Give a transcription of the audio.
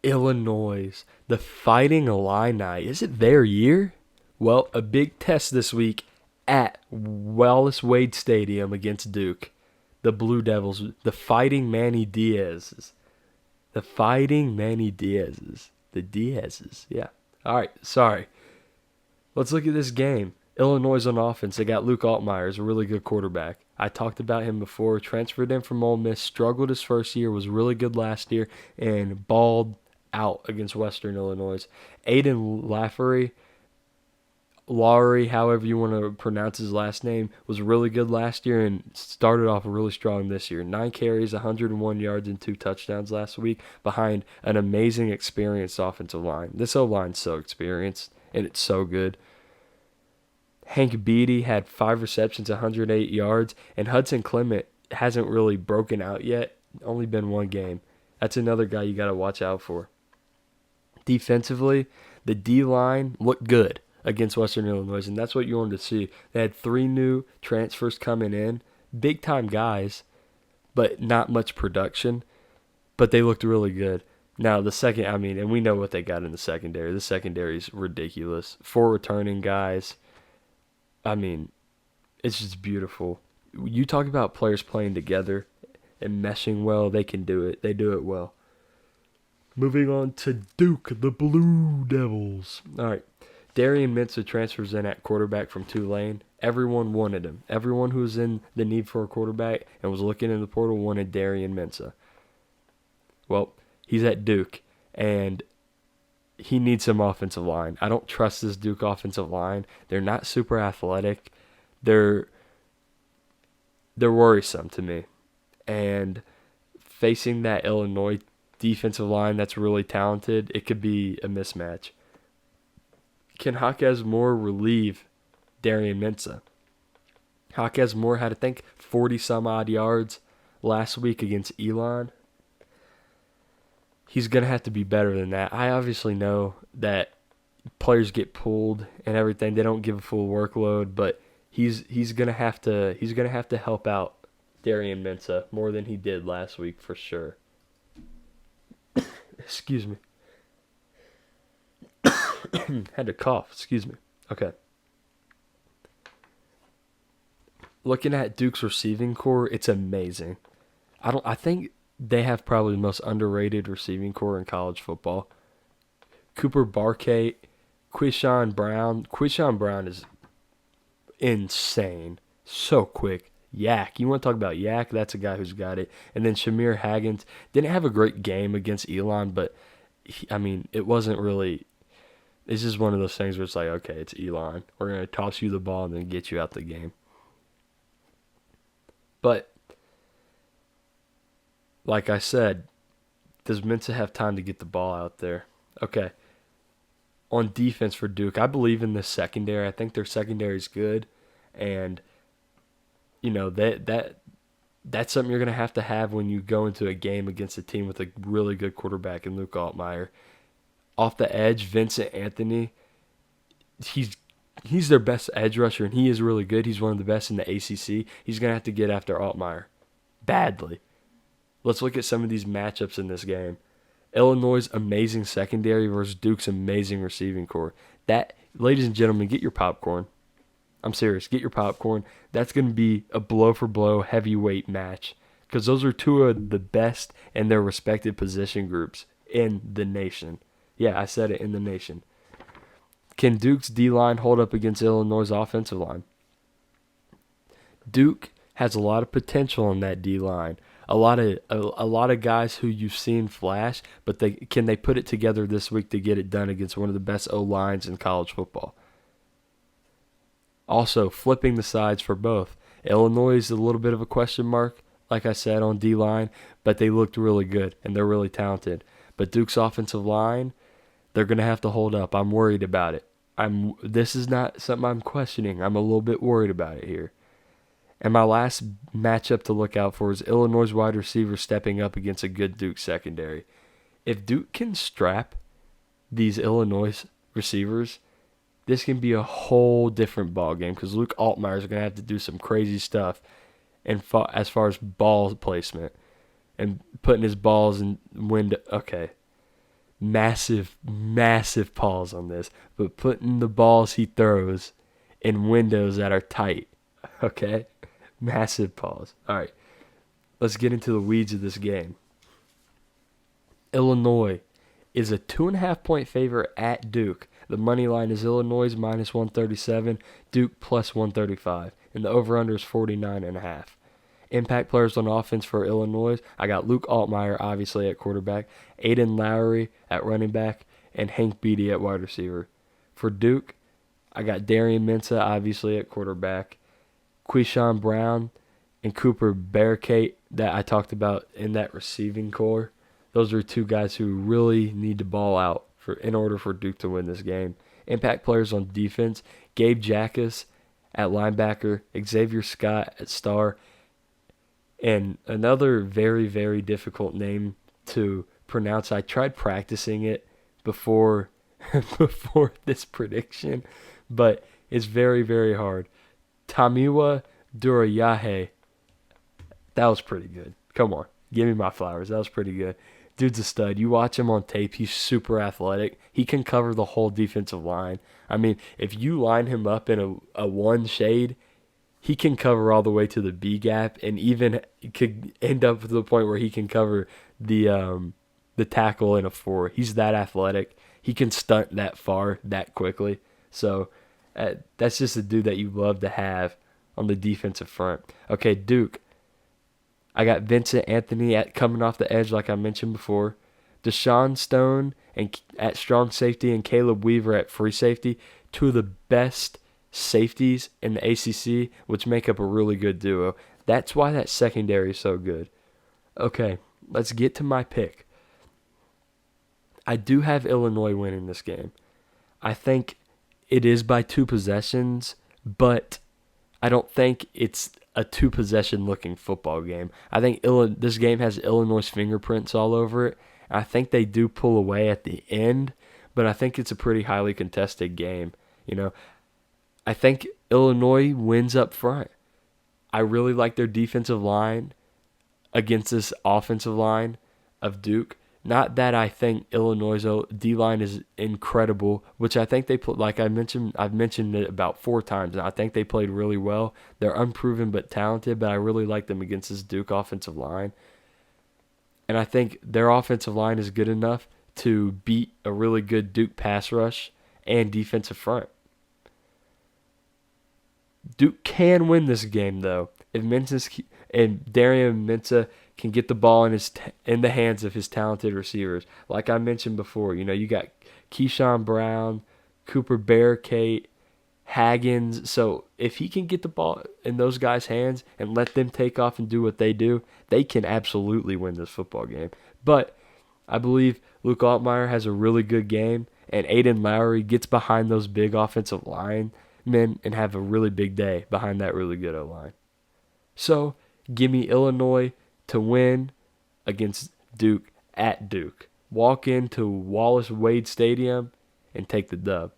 Illinois, the Fighting Illini. Is it their year? Well, a big test this week at Wallace Wade Stadium against Duke. The Blue Devils, the Fighting Manny Diaz's. The Fighting Manny Diaz's. The Diaz's, yeah. All right, sorry. Let's look at this game. Illinois on offense, they got Luke Altmaier, is a really good quarterback. I talked about him before. Transferred in from Ole Miss, struggled his first year, was really good last year, and balled out against Western Illinois. Aiden Lowry, however you want to pronounce his last name, was really good last year and started off really strong this year. 9 carries, 101 yards, and 2 touchdowns last week behind an amazing, experienced offensive line. This O-line's so experienced, and it's so good. Hank Beatty had 5 receptions, 108 yards, and Hudson Clement hasn't really broken out yet. Only been 1 game. That's another guy you got to watch out for. Defensively, the D-line looked good against Western Illinois, and that's what you wanted to see. They had 3 new transfers coming in, big-time guys, but not much production, but they looked really good. Now, the second, and we know what they got in the secondary. The secondary's ridiculous. 4 returning guys. It's just beautiful. You talk about players playing together and meshing well, they can do it. They do it well. Moving on to Duke, the Blue Devils. All right. Darian Mensah transfers in at quarterback from Tulane. Everyone wanted him. Everyone who was in the need for a quarterback and was looking in the portal wanted Darian Mensah. Well, he's at Duke, and he needs some offensive line. I don't trust this Duke offensive line. They're not super athletic. They're worrisome to me. And facing that Illinois defensive line that's really talented, it could be a mismatch. Can Jaquez Moore relieve Darian Mensah? Jaquez Moore had, I think, 40-some-odd yards last week against Elon. He's going to have to be better than that. I obviously know that players get pulled and everything. They don't give a full workload, but he's going to have to help out Darian Mensah more than he did last week for sure. Excuse me. Had to cough. Excuse me. Okay. Looking at Duke's receiving core, it's amazing. I think they have probably the most underrated receiving core in college football. Cooper Barkay, Quishon Brown. Quishon Brown is insane. So quick. Yak. You want to talk about Yak? That's a guy who's got it. And then Shamir Haggins didn't have a great game against Elon, but it wasn't really. It's just one of those things where it's like, okay, it's Elon. We're going to toss you the ball and then get you out the game. But, like I said, does Mensah have time to get the ball out there? Okay. On defense for Duke, I believe in the secondary. I think their secondary is good. And, that's something you're going to have when you go into a game against a team with a really good quarterback in Luke Altmaier. Off the edge, Vincent Anthony, he's their best edge rusher, and he is really good. He's one of the best in the ACC. He's going to have to get after Altmaier badly. Let's look at some of these matchups in this game. Illinois' amazing secondary versus Duke's amazing receiving core. That, ladies and gentlemen, get your popcorn. I'm serious. Get your popcorn. That's going to be a blow-for-blow heavyweight match because those are 2 of the best in their respective position groups in the nation. Yeah, I said it, in the nation. Can Duke's D-line hold up against Illinois' offensive line? Duke has a lot of potential in that D-line. A lot of guys who you've seen flash, but can they put it together this week to get it done against one of the best O-lines in college football? Also, flipping the sides for both. Illinois is a little bit of a question mark, like I said, on D-line, but they looked really good, and they're really talented. But Duke's offensive line, they're going to have to hold up. I'm worried about it. This is not something I'm questioning. I'm a little bit worried about it here. And my last matchup to look out for is Illinois' wide receiver stepping up against a good Duke secondary. If Duke can strap these Illinois receivers, this can be a whole different ball game because Luke Altmaier is going to have to do some crazy stuff as far as ball placement and putting his balls in window. Okay. massive, massive pause on this, but putting the balls he throws in windows that are tight. Okay? Massive pause. All right. Let's get into the weeds of this game. Illinois is a 2.5-point favorite at Duke. The money line is Illinois minus 137, Duke plus 135, and the over-under is 49.5. Impact players on offense for Illinois, I got Luke Altmaier, obviously, at quarterback, Aiden Lowry at running back, and Hank Beatty at wide receiver. For Duke, I got Darian Mensah, obviously, at quarterback, Quishon Brown, and Cooper Bearcate that I talked about in that receiving core. Those are two guys who really need to ball out in order for Duke to win this game. Impact players on defense, Gabe Jackas at linebacker, Xavier Scott at star, and another very, very difficult name to pronounce. I tried practicing it before before this prediction, but it's very, very hard. Tamiwa Durayahe. That was pretty good. Come on. Give me my flowers. That was pretty good. Dude's a stud. You watch him on tape, he's super athletic. He can cover the whole defensive line. I mean, if you line him up in a one shade, he can cover all the way to the B gap, and even could end up to the point where he can cover the tackle in a 4. He's that athletic. He can stunt that far that quickly. So that's just a dude that you love to have on the defensive front. Okay, Duke. I got Vincent Anthony coming off the edge, like I mentioned before. Deshaun Stone at strong safety and Caleb Weaver at free safety, two of the best safeties in the ACC, which make up a really good duo. That's why that secondary is so good. Okay, let's get to my pick. I do have Illinois winning this game. I think it is by 2 possessions, but I don't think it's a 2-possession looking football game. I think this game has Illinois' fingerprints all over it. I think they do pull away at the end, but I think it's a pretty highly contested game. You know, I think Illinois wins up front. I really like their defensive line against this offensive line of Duke. Not that I think Illinois' D-line is incredible, which I think they put, like I've mentioned it about 4 times, and I think they played really well. They're unproven but talented, but I really like them against this Duke offensive line. And I think their offensive line is good enough to beat a really good Duke pass rush and defensive front. Duke can win this game, though, if Darian Mensah can get the ball in the hands of his talented receivers. Like I mentioned before, you got Keyshawn Brown, Cooper Bearcate, Haggins. So if he can get the ball in those guys' hands and let them take off and do what they do, they can absolutely win this football game. But I believe Luke Altmaier has a really good game, and Aiden Lowry gets behind those big offensive linemen and have a really big day behind that really good O-line. So give me Illinois to win against Duke at Duke. Walk into Wallace Wade Stadium and take the dub.